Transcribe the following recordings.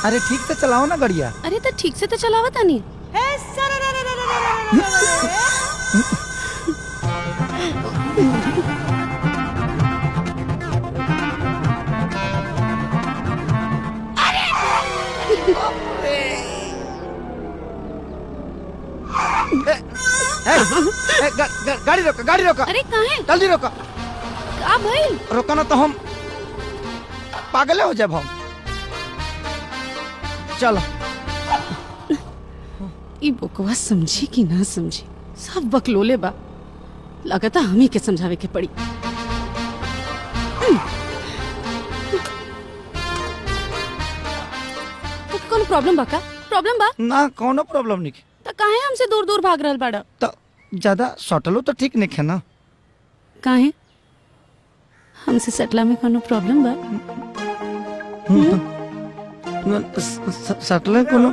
अरे ठीक से चलाओ ना गड़िया। अरे तो ठीक से तो चलावा तानी। गाड़ी रोका, गाड़ी रोका। अरे कहाँ है? जल्दी रोका। का भाई? रोका ना तो हम पागल हो जाए। हम चलो। ई बकवास समझी कि ना समझी, सब बकलोले बा। लगता हम ही के समझावे के पड़ी। तो कौन प्रॉब्लम बा का? प्रॉब्लम बा? ना कोनो प्रॉब्लम नहीं। तो काहे हमसे दूर दूर भाग रहल बाड़ा? तो ज्यादा सटलो तो ठीक नहीं है ना। काहे? हमसे सटला में कोनो प्रॉब्लम बा? सटले कोनो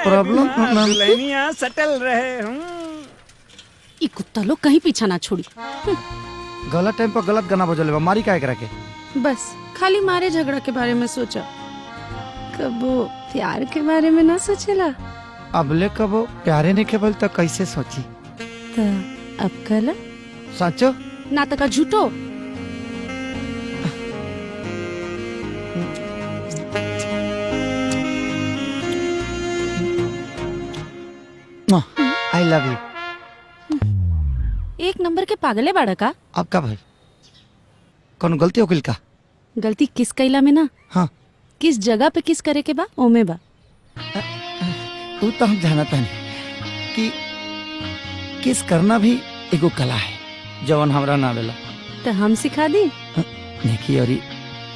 प्रॉब्लम दुल्हनिया सटल रहे हूँ। ई कुत्ता लोग कहीं पीछा ना छोड़ी। गलत टाइम पर गलत गाना बजले बा। मारी काहे करा के? बस खाली मारे झगड़ा के बारे में सोचा, कबो प्यार के बारे में ना सोचेला। अबले कबो प्यारे नहीं खेबल तो कैसे सोची? तो अब कल सचो ना तका झूठो। I love you. एक नंबर के पागले बाड़ा का। अब का भाई कौन गलती हो गई का? गलती किस कैला में ना, हाँ किस जगह पे किस करे के बा ओमे बा। तू तो हम जानता नहीं कि किस करना भी एगो कला है जवन हमरा ना आवेला। तो हम सिखा दी। देखी और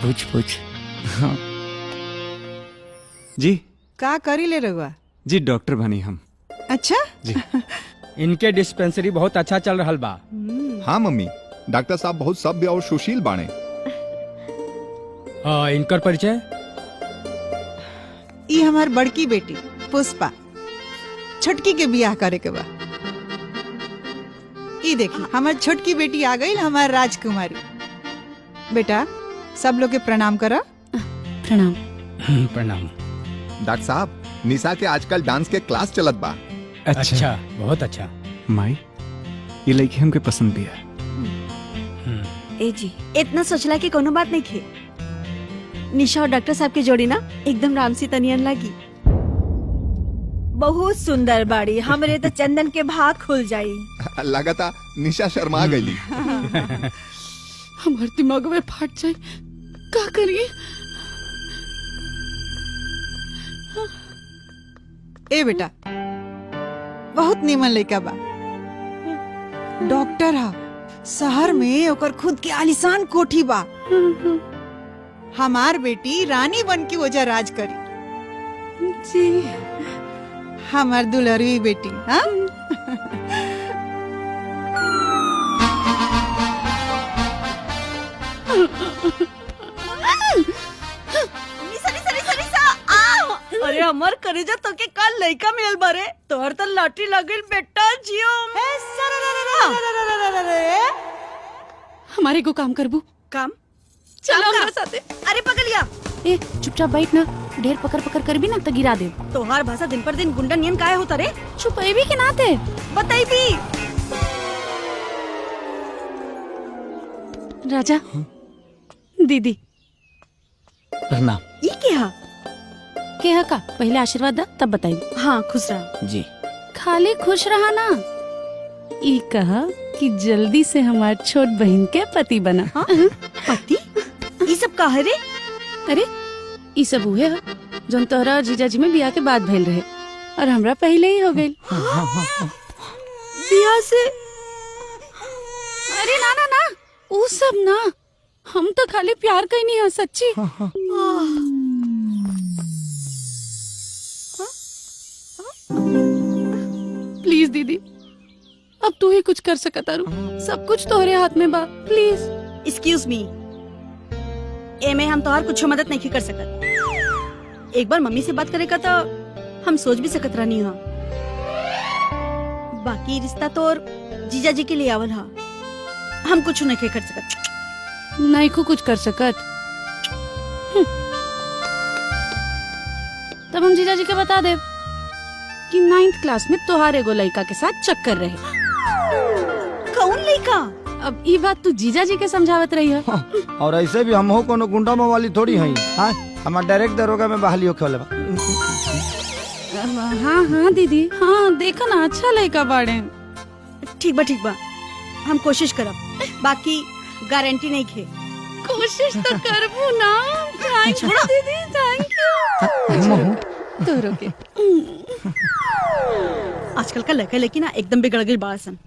पूछ पूछ। हाँ। जी का करी ले रहुआ? जी डॉक्टर बनी हम। अच्छा जी इनके डिस्पेंसरी बहुत अच्छा चल रहा बा। हाँ मम्मी, डॉक्टर साहब बहुत सभ्य और सुशील बाणे। इनकर परिचय? ई हमार बड़की बेटी पुष्पा, छोटकी के बियाह करे के बा। ई देखी हमार छोटकी बेटी आ गई, हमार राजकुमारी। बेटा सब लोग के प्रणाम करा। प्रणाम। प्रणाम। डॉक्टर साहब निशा के आजकल डांस के क्लास चलत बा। अच्छा बहुत अच्छा। माई ये लड़की हमके पसंद भी है। ए जी इतना सोचला कि कोनो बात नहीं खे। निशा और डॉक्टर साहब की जोड़ी ना एकदम रामसी तनियन लगी। बहुत सुंदर बाड़ी, हमरे तो चंदन के भाग खुल जाई। लगाता निशा शर्मा गई। हमार दिमाग में फाट जाए, का करिए? ए बेटा बहुत नीमन लड़का बा, डॉक्टर हा। शहर में ओकर खुद के आलीशान कोठी बा। हमार बेटी रानी बन के वजह राज करी। जी हमार दुलरवी बेटी। हाँ अरे हमार करेजा तो के कल लइका मिलल बारे, तोहर तो लॉटरी लगल बेटा जियो। हमारे को काम करबू? काम? चलो काम हमारे का? साथे। अरे पगलिया, ए चुपचाप बैठ ना, ढेर पकड़ पकड़ करबी ना तो गिरा दे। तोहार भाषा दिन पर दिन गुंडा नियन काहे होता रे? छुपैबी के नाते बताई भी। राजा दीदी प्रणाम। ई क्या? के हा का पहले आशीर्वाद दा तब बताई। हाँ खुश रहो। जी खाली खुश रहा ना, ई कहा कि जल्दी से हमार छोट बहन के पति बना। हाँ? पति? ई सब काहे रे? अरे ई सब उहे है जौन तोहरा और जीजाजी में बियाह के बाद भइल रहे और हमरा पहले ही हो गइल। बियाह से? अरे ना ना ना, ऊ सब ना, हम तो खाली प्यार कहीं है सच्ची। प्लीज दीदी अब तू ही कुछ कर सकता रू, सब कुछ तोहरे हाथ में बा। प्लीज। एक्सक्यूज मी, एमे हम तोहार कुछ मदद नहीं कर सकत। एक बार मम्मी से बात करे का तो हम सोच भी सकत रहनी हा। बाकी रिश्ता तो और जीजा जी के लिए आवल हा, हम कुछ नहीं कर सकत। नहीं को कुछ कर सकत। तब हम जीजा जी के बता दे कि 9th क्लास में तोहार एगो लड़का के साथ चक्कर रहे। कौन लड़का? अब ई बात तू जीजा जी के समझावत रही है। और ऐसे भी हम हो कोनो गुंडा मवाली थोड़ी हई। हाँ हमार डायरेक्ट दरोगा में बहाली होखे वाला बा। हाँ हाँ दीदी, हाँ देखा ना, अच्छा लड़का बाड़े। ठीक बा, हम कोशिश करब, बाकी गारंटी नहीं खे। कोशिश तो करबू ना। थैंक यू दीदी, थैंक यू। तोरो के आजकल का लड़का लेकिन ना एकदम बिगड़ गई बासन।